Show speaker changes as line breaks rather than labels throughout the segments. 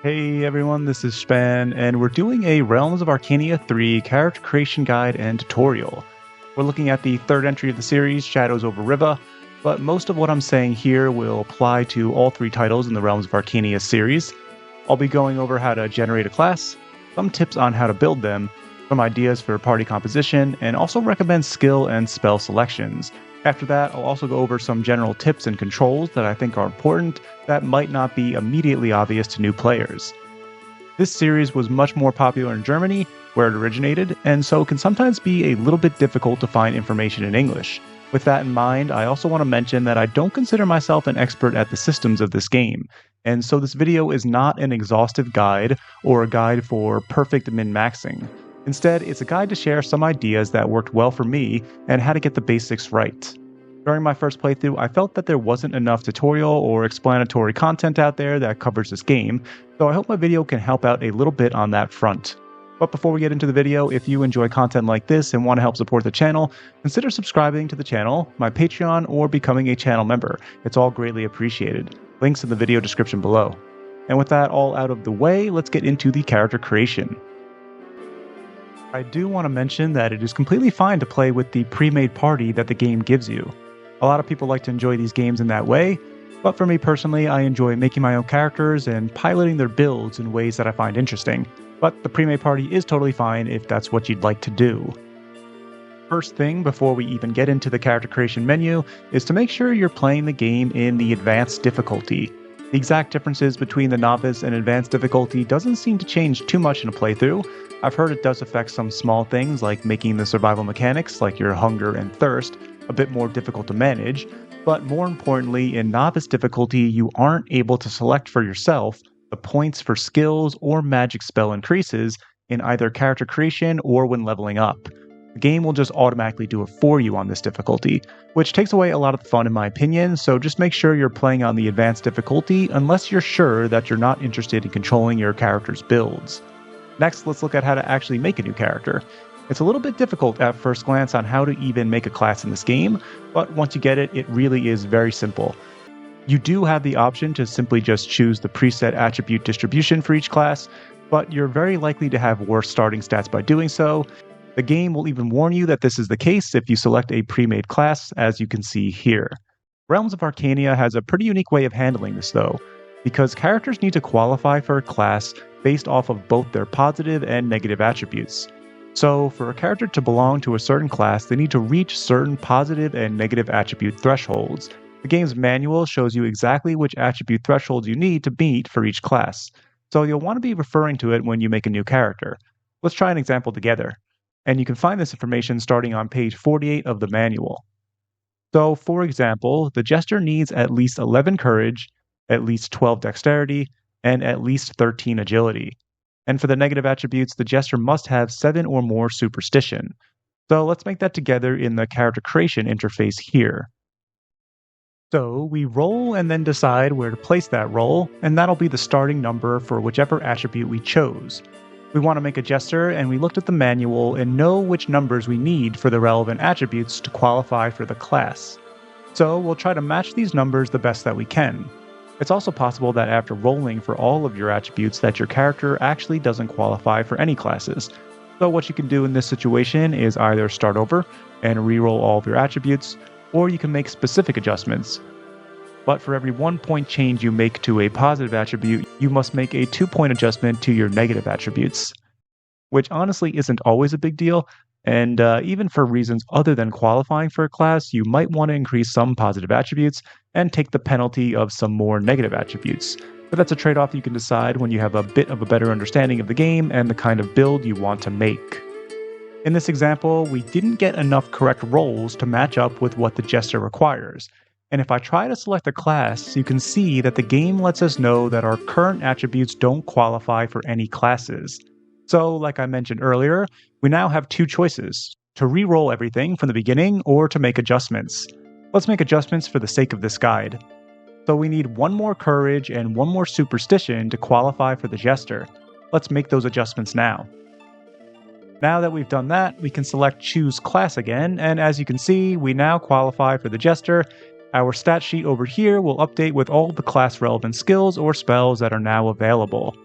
Hey everyone, this is Shpan, and we're doing a Realms of Arkania 3 character creation guide and tutorial. We're looking at the third entry of the series, Shadows over Riva, but most of what I'm saying here will apply to all three titles in the Realms of Arkania series. I'll be going over how to generate a class, some tips on how to build them, some ideas for party composition, and also recommend skill and spell selections. After that, I'll also go over some general tips and controls that I think are important that might not be immediately obvious to new players. This series was much more popular in Germany, where it originated, and so can sometimes be a little bit difficult to find information in English. With that in mind, I also want to mention that I don't consider myself an expert at the systems of this game, and so this video is not an exhaustive guide or a guide for perfect min-maxing. Instead, it's a guide to share some ideas that worked well for me and how to get the basics right. During my first playthrough, I felt that there wasn't enough tutorial or explanatory content out there that covers this game, so I hope my video can help out a little bit on that front. But before we get into the video, if you enjoy content like this and want to help support the channel, consider subscribing to the channel, my Patreon, or becoming a channel member. It's all greatly appreciated. Links in the video description below. And with that all out of the way, let's get into the character creation. I do want to mention that it is completely fine to play with the pre-made party that the game gives you. A lot of people like to enjoy these games in that way, but for me personally, I enjoy making my own characters and piloting their builds in ways that I find interesting. But the pre-made party is totally fine if that's what you'd like to do. First thing, before we even get into the character creation menu, is to make sure you're playing the game in the advanced difficulty. The exact differences between the novice and advanced difficulty doesn't seem to change too much in a playthrough. I've heard it does affect some small things like making the survival mechanics, like your hunger and thirst, a bit more difficult to manage, but more importantly, in novice difficulty, you aren't able to select for yourself the points for skills or magic spell increases in either character creation or when leveling up. The game will just automatically do it for you on this difficulty, which takes away a lot of the fun in my opinion, so just make sure you're playing on the advanced difficulty unless you're sure that you're not interested in controlling your character's builds. Next, let's look at how to actually make a new character. It's a little bit difficult at first glance on how to even make a class in this game, but once you get it, it really is very simple. You do have the option to simply just choose the preset attribute distribution for each class, but you're very likely to have worse starting stats by doing so. The game will even warn you that this is the case if you select a pre-made class, as you can see here. Realms of Arkania has a pretty unique way of handling this though, because characters need to qualify for a class based off of both their positive and negative attributes. So, for a character to belong to a certain class, they need to reach certain positive and negative attribute thresholds. The game's manual shows you exactly which attribute thresholds you need to meet for each class, so you'll want to be referring to it when you make a new character. Let's try an example together, and you can find this information starting on page 48 of the manual. So, for example, the Jester needs at least 11 courage, at least 12 dexterity, and at least 13 agility. And for the negative attributes, the Jester must have 7 or more superstition. So let's make that together in the character creation interface here. So we roll and then decide where to place that roll, and that'll be the starting number for whichever attribute we chose. We want to make a Jester, and we looked at the manual and know which numbers we need for the relevant attributes to qualify for the class. So we'll try to match these numbers the best that we can. It's also possible that after rolling for all of your attributes that your character actually doesn't qualify for any classes. So what you can do in this situation is either start over and re-roll all of your attributes, or you can make specific adjustments. But for every 1 point change you make to a positive attribute, you must make a 2-point adjustment to your negative attributes. Which honestly isn't always a big deal, and even for reasons other than qualifying for a class, you might want to increase some positive attributes and take the penalty of some more negative attributes. But that's a trade-off you can decide when you have a bit of a better understanding of the game and the kind of build you want to make. In this example, we didn't get enough correct rolls to match up with what the Jester requires. And if I try to select a class, you can see that the game lets us know that our current attributes don't qualify for any classes. So, like I mentioned earlier, we now have two choices, to re-roll everything from the beginning or to make adjustments. Let's make adjustments for the sake of this guide. So we need 1 more courage and 1 more superstition to qualify for the Jester. Let's make those adjustments now. Now that we've done that, we can select Choose Class again, and as you can see, we now qualify for the Jester. Our stat sheet over here will update with all the class relevant skills or spells that are now available.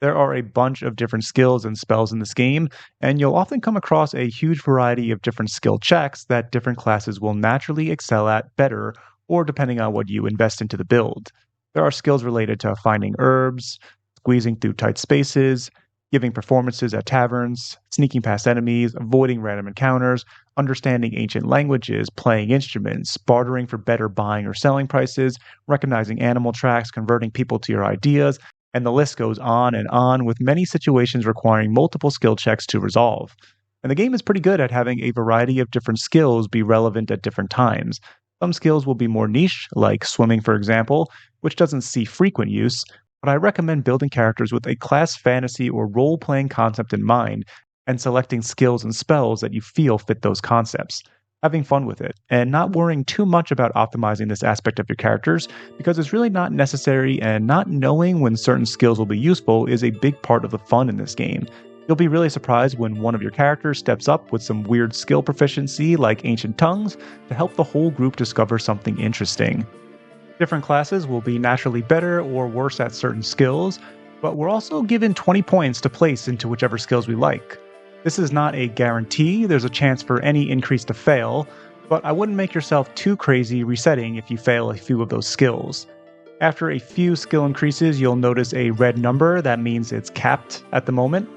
There are a bunch of different skills and spells in this game, and you'll often come across a huge variety of different skill checks that different classes will naturally excel at better, or depending on what you invest into the build. There are skills related to finding herbs, squeezing through tight spaces, giving performances at taverns, sneaking past enemies, avoiding random encounters, understanding ancient languages, playing instruments, bartering for better buying or selling prices, recognizing animal tracks, converting people to your ideas, and the list goes on, with many situations requiring multiple skill checks to resolve. And the game is pretty good at having a variety of different skills be relevant at different times. Some skills will be more niche, like swimming, for example, which doesn't see frequent use, but I recommend building characters with a class fantasy or role playing concept in mind and selecting skills and spells that you feel fit those concepts. Having fun with it, and not worrying too much about optimizing this aspect of your characters because it's really not necessary, and not knowing when certain skills will be useful is a big part of the fun in this game. You'll be really surprised when one of your characters steps up with some weird skill proficiency like ancient tongues to help the whole group discover something interesting. Different classes will be naturally better or worse at certain skills, but we're also given 20 points to place into whichever skills we like. This is not a guarantee, there's a chance for any increase to fail, but I wouldn't make yourself too crazy resetting if you fail a few of those skills. After a few skill increases, you'll notice a red number, that means it's capped at the moment.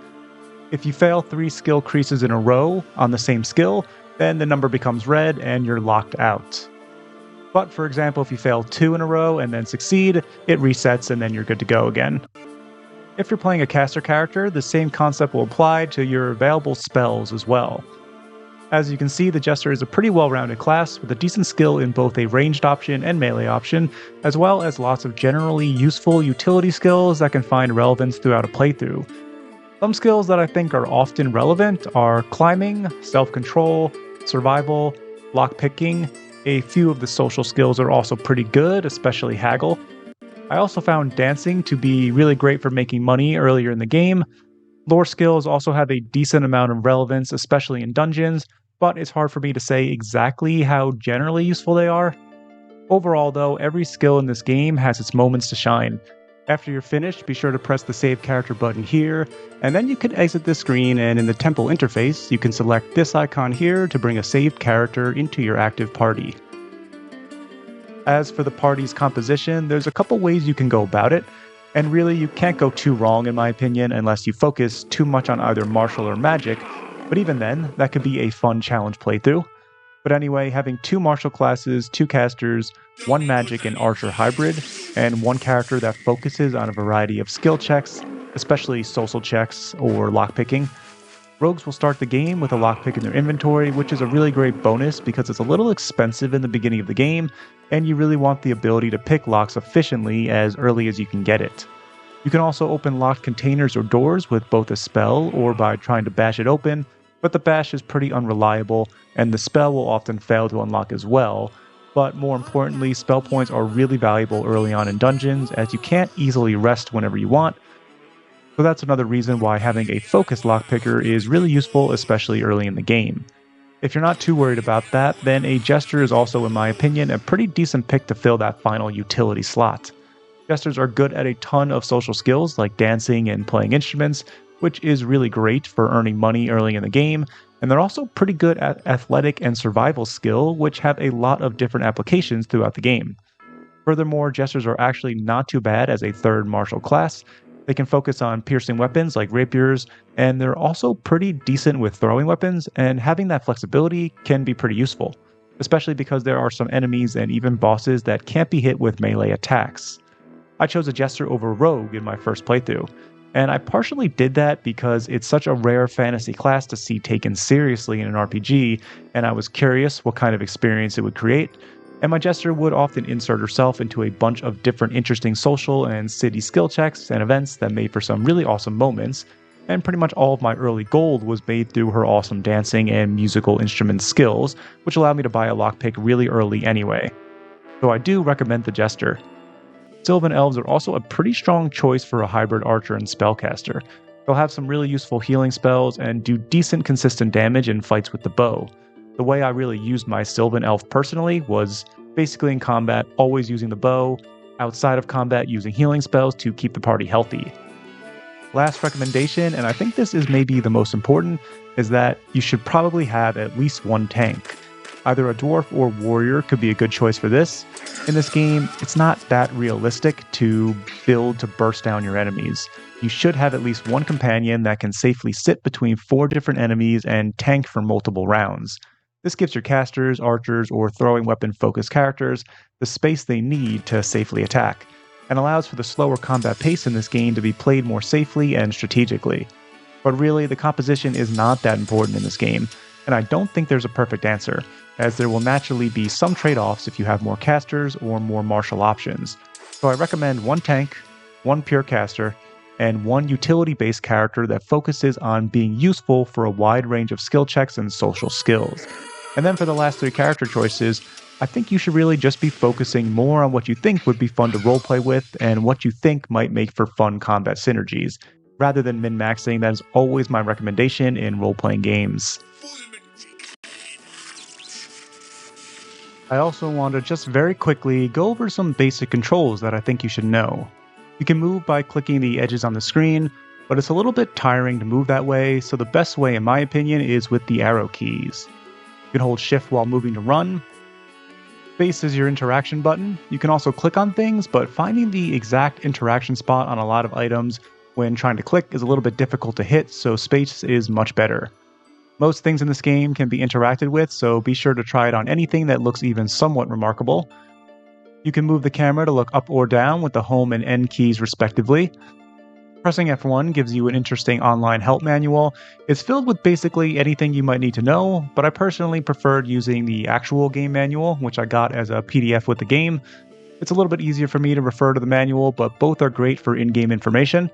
If you fail 3 skill increases in a row on the same skill, then the number becomes red and you're locked out. But for example, if you fail 2 in a row and then succeed, it resets and then you're good to go again. If you're playing a caster character, the same concept will apply to your available spells as well. As you can see, the Jester is a pretty well-rounded class with a decent skill in both a ranged option and melee option, as well as lots of generally useful utility skills that can find relevance throughout a playthrough. Some skills that I think are often relevant are climbing, self-control, survival, lockpicking. A few of the social skills are also pretty good, especially haggle. I also found dancing to be really great for making money earlier in the game. Lore skills also have a decent amount of relevance, especially in dungeons, but it's hard for me to say exactly how generally useful they are. Overall though, every skill in this game has its moments to shine. After you're finished, be sure to press the Save Character button here, and then you can exit the screen, and in the temple interface, you can select this icon here to bring a saved character into your active party. As for the party's composition, there's a couple ways you can go about it, and really you can't go too wrong in my opinion unless you focus too much on either martial or magic, but even then, that could be a fun challenge playthrough. But anyway, having 2 martial classes, 2 casters, 1 magic and archer hybrid, and 1 character that focuses on a variety of skill checks, especially social checks or lockpicking. Rogues will start the game with a lockpick in their inventory, which is a really great bonus because it's a little expensive in the beginning of the game, and you really want the ability to pick locks efficiently as early as you can get it. You can also open locked containers or doors with both a spell or by trying to bash it open, but the bash is pretty unreliable, and the spell will often fail to unlock as well. But more importantly, spell points are really valuable early on in dungeons, as you can't easily rest whenever you want. So that's another reason why having a focused lockpicker is really useful, especially early in the game. If you're not too worried about that, then a Jester is also, in my opinion, a pretty decent pick to fill that final utility slot. Jesters are good at a ton of social skills like dancing and playing instruments, which is really great for earning money early in the game, and they're also pretty good at athletic and survival skill, which have a lot of different applications throughout the game. Furthermore, Jesters are actually not too bad as a third martial class. They can focus on piercing weapons like rapiers, and they're also pretty decent with throwing weapons, and having that flexibility can be pretty useful, especially because there are some enemies and even bosses that can't be hit with melee attacks. I chose a Jester over Rogue in my first playthrough, and I partially did that because it's such a rare fantasy class to see taken seriously in an RPG, and I was curious what kind of experience it would create. And my Jester would often insert herself into a bunch of different interesting social and city skill checks and events that made for some really awesome moments, and pretty much all of my early gold was made through her awesome dancing and musical instrument skills, which allowed me to buy a lockpick really early anyway. So I do recommend the Jester. Sylvan Elves are also a pretty strong choice for a hybrid archer and spellcaster. They'll have some really useful healing spells and do decent consistent damage in fights with the bow. The way I really used my Sylvan Elf personally was basically in combat, always using the bow, outside of combat using healing spells to keep the party healthy. Last recommendation, and I think this is maybe the most important, is that you should probably have at least one tank. Either a dwarf or warrior could be a good choice for this. In this game, it's not that realistic to build to burst down your enemies. You should have at least one companion that can safely sit between 4 different enemies and tank for multiple rounds. This gives your casters, archers, or throwing weapon focused characters the space they need to safely attack, and allows for the slower combat pace in this game to be played more safely and strategically. But really, the composition is not that important in this game, and I don't think there's a perfect answer, as there will naturally be some trade-offs if you have more casters or more martial options. So I recommend one tank, one pure caster, and one utility-based character that focuses on being useful for a wide range of skill checks and social skills. And then for the last 3 character choices, I think you should really just be focusing more on what you think would be fun to roleplay with and what you think might make for fun combat synergies, rather than min-maxing. That is always my recommendation in role-playing games. I also want to just very quickly go over some basic controls that I think you should know. You can move by clicking the edges on the screen, but it's a little bit tiring to move that way, so the best way in my opinion is with the arrow keys. You can hold shift while moving to run. Space is your interaction button. You can also click on things, but finding the exact interaction spot on a lot of items when trying to click is a little bit difficult to hit, so space is much better. Most things in this game can be interacted with, so be sure to try it on anything that looks even somewhat remarkable. You can move the camera to look up or down with the home and N keys respectively. Pressing F1 gives you an interesting online help manual. It's filled with basically anything you might need to know, but I personally preferred using the actual game manual, which I got as a PDF with the game. It's a little bit easier for me to refer to the manual, but both are great for in-game information.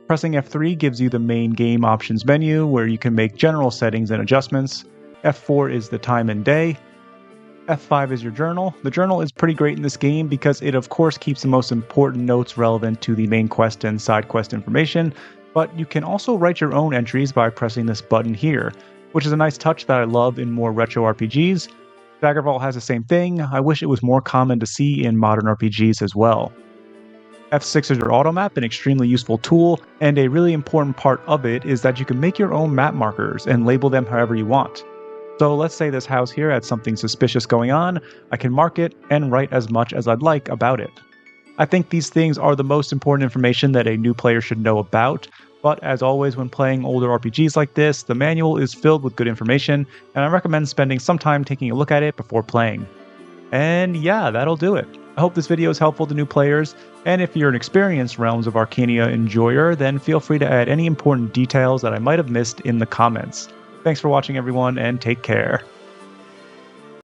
Pressing F3 gives you the main game options menu, where you can make general settings and adjustments. F4 is the time and day. F5 is your journal. The journal is pretty great in this game because it of course keeps the most important notes relevant to the main quest and side quest information, but you can also write your own entries by pressing this button here, which is a nice touch that I love in more retro RPGs. Daggerfall has the same thing. I wish it was more common to see in modern RPGs as well. F6 is your automap, an extremely useful tool, and a really important part of it is that you can make your own map markers and label them however you want. So let's say this house here had something suspicious going on, I can mark it and write as much as I'd like about it. I think these things are the most important information that a new player should know about, but as always when playing older RPGs like this, the manual is filled with good information, and I recommend spending some time taking a look at it before playing. And yeah, that'll do it. I hope this video is helpful to new players, and if you're an experienced Realms of Arkania enjoyer, then feel free to add any important details that I might have missed in the comments. Thanks for watching everyone, and take care.